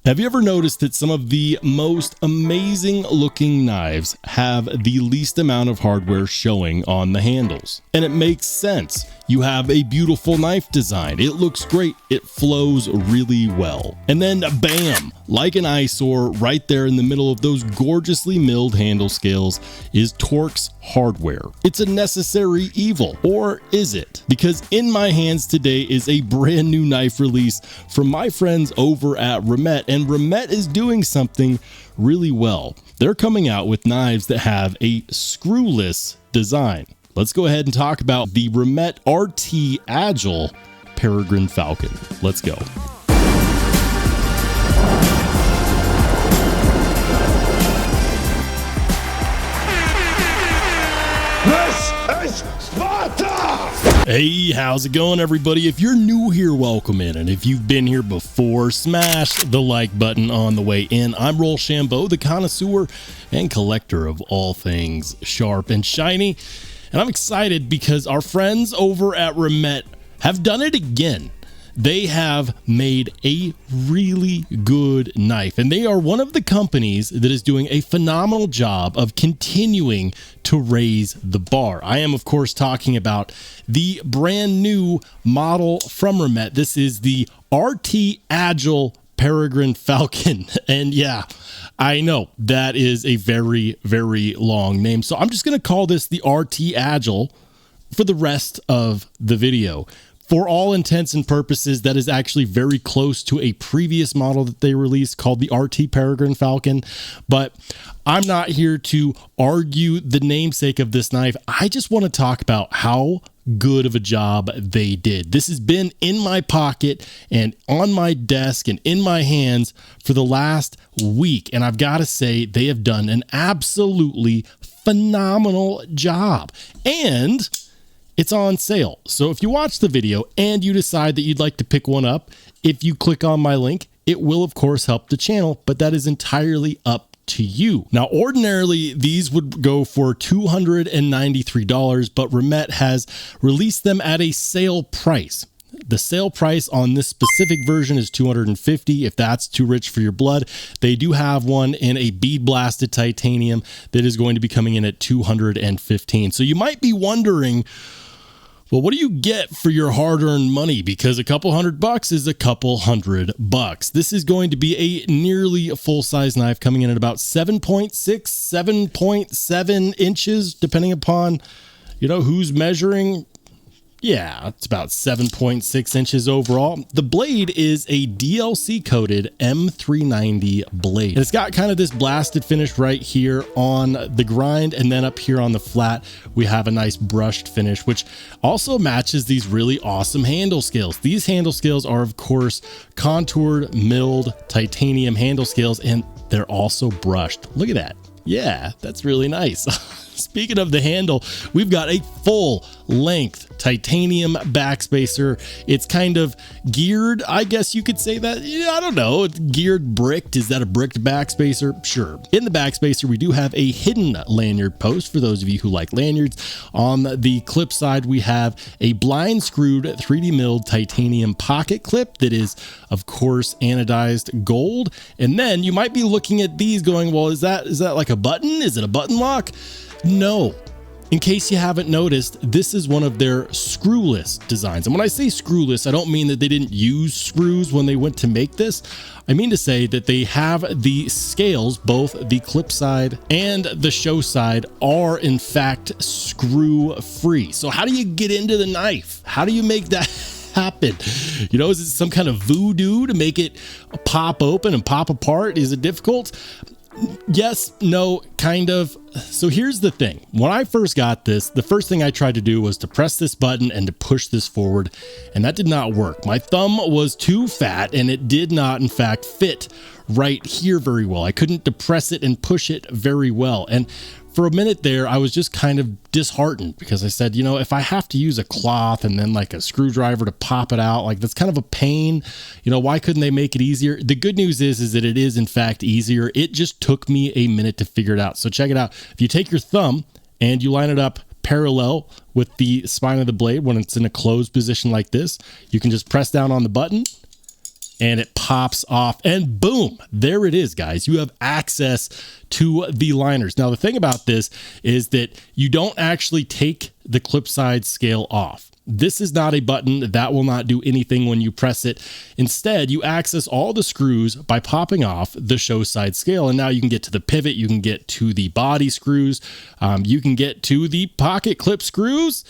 Have you ever noticed that some of the most amazing looking knives have the least amount of hardware showing on the handles? And it makes sense. You have a beautiful knife design. It looks great. It flows really well. And then bam, like an eyesore right there in the middle of those gorgeously milled handle scales is Torx hardware. It's a necessary evil, or is it? Because in my hands today is a brand new knife release from my friends over at Reccomended, and Reccomended is doing something really well. They're coming out with knives that have a screwless design. Let's go ahead and talk about the Reccomended RT Agile Peregrine Falcon. Let's go. This is Sparta! Hey, how's it going, everybody? If you're new here, welcome in. And if you've been here before, smash the like button on the way in. I'm Rollshambo, the connoisseur and collector of all things sharp and shiny. And I'm excited because our friends over at Reccomended have done it again. They have made a really good knife, and they are one of the companies that is doing a phenomenal job of continuing to raise the bar. I am, of course, talking about the brand new model from Reccomended. This is the RT Agile Peregrine Falcon. And yeah, I know that is a very, very long name. So I'm just going to call this the RT Agile for the rest of the video. For all intents and purposes, that is actually very close to a previous model that they released called the RT Peregrine Falcon. But I'm not here to argue the namesake of this knife. I just want to talk about how good of a job they did. This has been in my pocket and on my desk and in my hands for the last week. And I've got to say, they have done an absolutely phenomenal job. And it's on sale. So if you watch the video and you decide that you'd like to pick one up, if you click on my link, it will of course help the channel, but that is entirely up to you. Now, ordinarily these would go for $293, but Reccomended has released them at a sale price. The sale price on this specific version is $250. If that's too rich for your blood, they do have one in a bead blasted titanium that is going to be coming in at $215. So you might be wondering, well, what do you get for your hard-earned money? Because a couple $100 is a couple $100. This is going to be a nearly full-size knife coming in at about 7.6, 7.7 inches, depending upon, who's measuring. Yeah, it's about 7.6 inches overall. The blade is a DLC coated M390 blade. And it's got kind of this blasted finish right here on the grind, and then up here on the flat, we have a nice brushed finish, which also matches these really awesome handle scales. These handle scales are, of course, contoured milled titanium handle scales, and they're also brushed. Look at that. Yeah, that's really nice. Speaking of the handle, we've got a full length titanium backspacer. It's kind of geared, I guess you could say that. Yeah, I don't know. It's geared bricked. Is that a bricked backspacer? Sure. In the backspacer, we do have a hidden lanyard post for those of you who like lanyards. On the clip side, we have a blind screwed 3D milled titanium pocket clip that is, of course, anodized gold. And then you might be looking at these going, well, is that like a button? Is it a button lock? No. In case you haven't noticed, this is one of their screwless designs. And when I say screwless, I don't mean that they didn't use screws when they went to make this. I mean to say that they have the scales, both the clip side and the show side, are in fact screw free. So how do you get into the knife? How do you make that happen? Is it some kind of voodoo to make it pop open and pop apart? Is it difficult? Yes, no, kind of. So here's the thing. When I first got this, the first thing I tried to do was to press this button and to push this forward, and that did not work. My thumb was too fat, and it did not, in fact, fit right here very well. I couldn't depress it and push it very well. And for a minute there, I was just kind of disheartened because I said, if I have to use a cloth and then like a screwdriver to pop it out, like that's kind of a pain. Why couldn't they make it easier? The good news is that it is in fact easier. It just took me a minute to figure it out. So check it out. If you take your thumb and you line it up parallel with the spine of the blade when it's in a closed position like this, you can just press down on the button and it pops off, and boom, there it is, guys. You have access to the liners. Now, the thing about this is that you don't actually take the clip side scale off. This is not a button that will not do anything when you press it. Instead, you access all the screws by popping off the show side scale. And now you can get to the pivot, you can get to the body screws, you can get to the pocket clip screws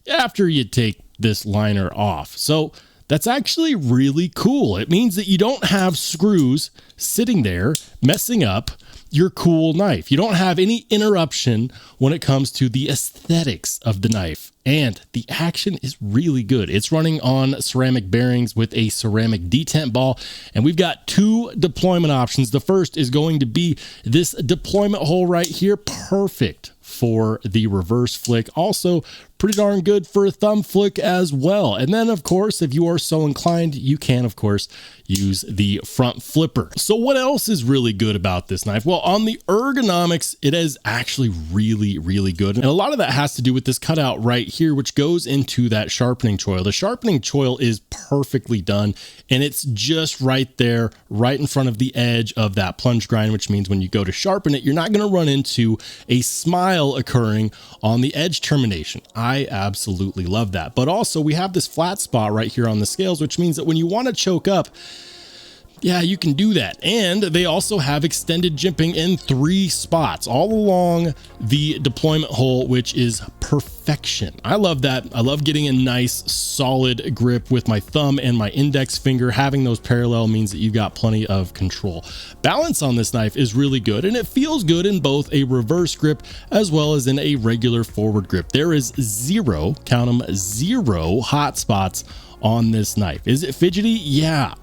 after you take this liner off. So that's actually really cool. It means that you don't have screws sitting there messing up your cool knife. You don't have any interruption when it comes to the aesthetics of the knife. And the action is really good. It's running on ceramic bearings with a ceramic detent ball. And we've got two deployment options. The first is going to be this deployment hole right here. Perfect for the reverse flick. Also pretty darn good for a thumb flick as well. And then, of course, if you are so inclined, you can, of course, use the front flipper. So what else is really good about this knife? Well, on the ergonomics, it is actually really, really good. And a lot of that has to do with this cutout right here, which goes into that sharpening choil. The sharpening choil is perfectly done, and it's just right there, right in front of the edge of that plunge grind, which means when you go to sharpen it, you're not going to run into a smile occurring on the edge termination. I absolutely love that. But also we have this flat spot right here on the scales, which means that when you want to choke up, yeah, you can do that. And they also have extended jimping in 3 spots all along the deployment hole, which is perfection. I love that. I love getting a nice solid grip with my thumb and my index finger. Having those parallel means that you've got plenty of control. Balance on this knife is really good, and it feels good in both a reverse grip as well as in a regular forward grip. There is zero, count them, 0 hot spots on this knife. Is it fidgety? Yeah.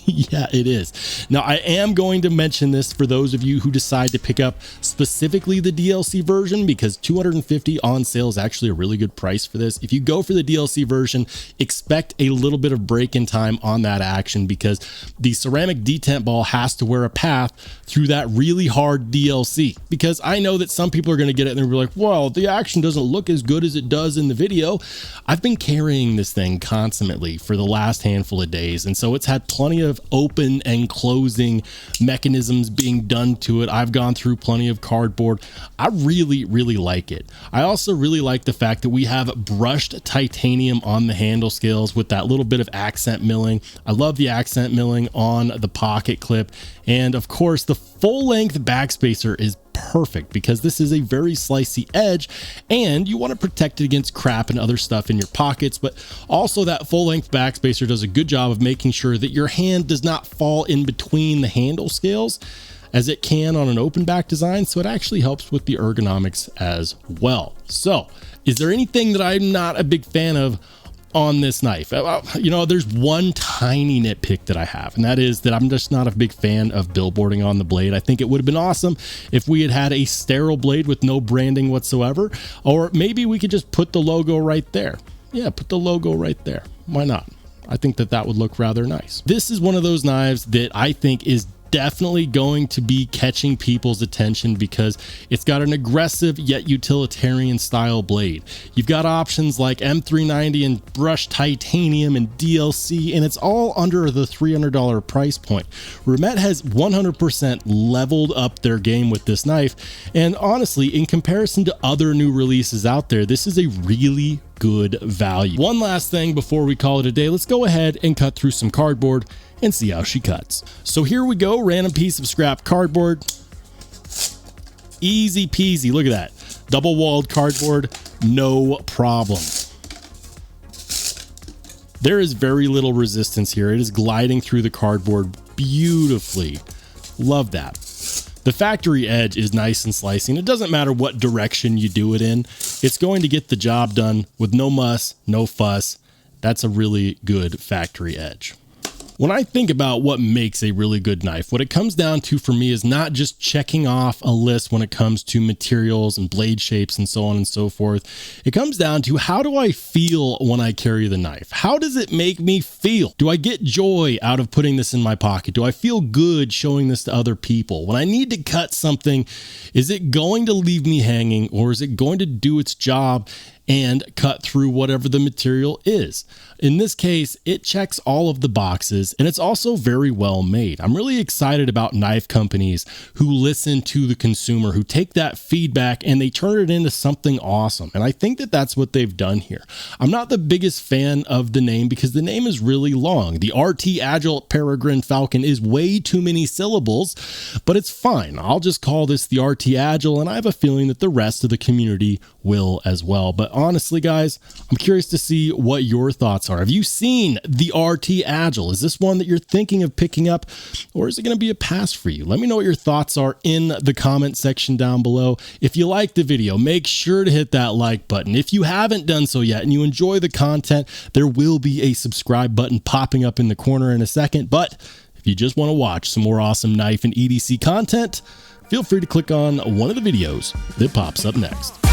Yeah, it is. Now, I am going to mention this for those of you who decide to pick up specifically the DLC version, because $250 on sale is actually a really good price for this. If you go for the DLC version, expect a little bit of break-in time on that action, because the ceramic detent ball has to wear a path through that really hard DLC. Because I know that some people are going to get it and they'll be like, well, the action doesn't look as good as it does in the video. I've been carrying this thing constantly for the last handful of days, and so it's had plenty of open and closing mechanisms being done to it. I've gone through plenty of cardboard. I really, really like it. I also really like the fact that we have brushed titanium on the handle scales with that little bit of accent milling. I love the accent milling on the pocket clip. And of course, the full length backspacer is perfect because this is a very slicey edge and you want to protect it against crap and other stuff in your pockets. But also that full length backspacer does a good job of making sure that your hand does not fall in between the handle scales as it can on an open back design. So it actually helps with the ergonomics as well. So is there anything that I'm not a big fan of on this knife? You know, there's one tiny nitpick that I have, and that is that I'm just not a big fan of billboarding on the blade. I think it would have been awesome if we had had a sterile blade with no branding whatsoever, or maybe we could just put the logo right there. Yeah, put the logo right there. Why not? I think that that would look rather nice. This is one of those knives that I think is definitely going to be catching people's attention because it's got an aggressive yet utilitarian style blade. You've got options like M390 and brushed titanium and DLC, and it's all under the $300 price point. Remet has 100% leveled up their game with this knife, and honestly, in comparison to other new releases out there, this is a really good value. One last thing before we call it a day, let's go ahead and cut through some cardboard and see how she cuts. So here we go, random piece of scrap cardboard. Easy peasy, look at that. Double walled cardboard, no problem. There is very little resistance here. It is gliding through the cardboard beautifully. Love that. The factory edge is nice and slicing. It doesn't matter what direction you do it in. It's going to get the job done with no muss, no fuss. That's a really good factory edge. When I think about what makes a really good knife, what it comes down to for me is not just checking off a list when it comes to materials and blade shapes and so on and so forth. It comes down to, how do I feel when I carry the knife? How does it make me feel? Do I get joy out of putting this in my pocket? Do I feel good showing this to other people? When I need to cut something, is it going to leave me hanging, or is it going to do its job and cut through whatever the material is. In this case, it checks all of the boxes, and it's also very well made. I'm really excited about knife companies who listen to the consumer, who take that feedback and they turn it into something awesome. And I think that that's what they've done here. I'm not the biggest fan of the name because the name is really long. The RT Agile Peregrine Falcon is way too many syllables, but it's fine. I'll just call this the RT Agile, and I have a feeling that the rest of the community will as well. But honestly, guys, I'm curious to see what your thoughts are. Have you seen the RT Agile? Is this one that you're thinking of picking up, or is it going to be a pass for you? Let me know what your thoughts are in the comment section down below. If you like the video, make sure to hit that like button. If you haven't done so yet and you enjoy the content, there will be a subscribe button popping up in the corner in a second. But if you just want to watch some more awesome knife and EDC content, feel free to click on one of the videos that pops up next.